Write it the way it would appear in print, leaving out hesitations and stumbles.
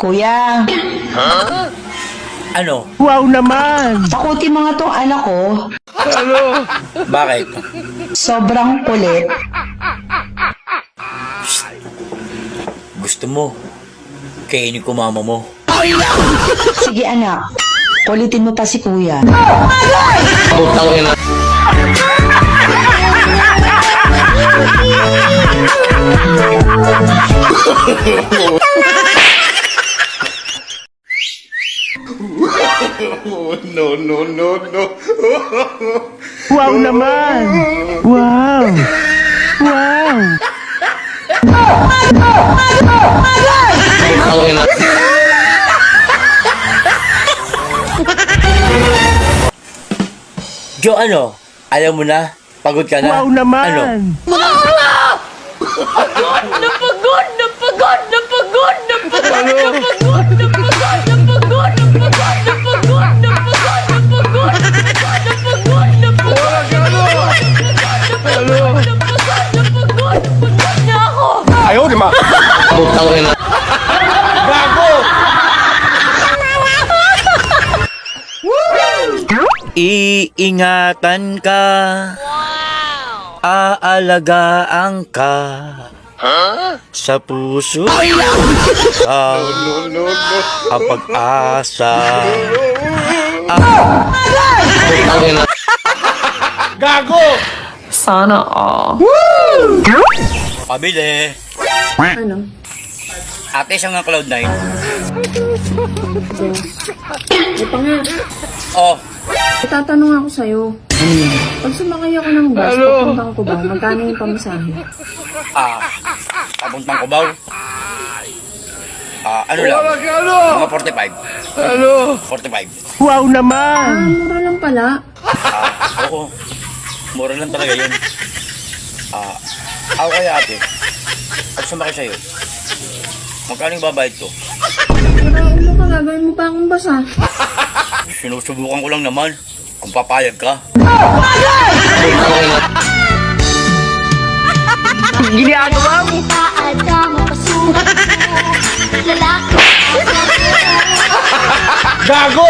Kuya, Ano? Wow naman! takuti mga tong anak ko. Bakit? Sobrang kulit. Gusto mo? Kainin ko mama mo. Sige anak, kulitin mo pa si kuya. Wow naman! Wow! Wow! Jo, ano? Alam mo na? Pagod ka na? Wow naman! Ano? Napagod! Napagod! Napagod! Napagod! Napagod! Napagod! Napagod! Napagod! Napagod! Napagod! Napagod! Napagod na ako! Ayaw, di ma! Iingatan ka. Aalagaan ka. Sa puso ka. Ang pag-asa. Sana all. Pabili. Ano? Ate, siya nga Cloud9. Ito nga, Oh, itatanong ako sa'yo. Pag sumakay ako ng bus, papuntang ko ba, magkano yung pamasahe? papuntang Cubao. Ano lang? Mga 45. 45. Wow naman! Mura lang pala. Oo. Mura lang talaga yun. Ako kaya ate. Pag sumakay sa'yo, magkano yung babayad ko? Pero ano ka, gagawin mo pa akong basa. Sinusubukan ko lang naman. Kung papayag ka. Ginagawa mo! Lalaki. Gago!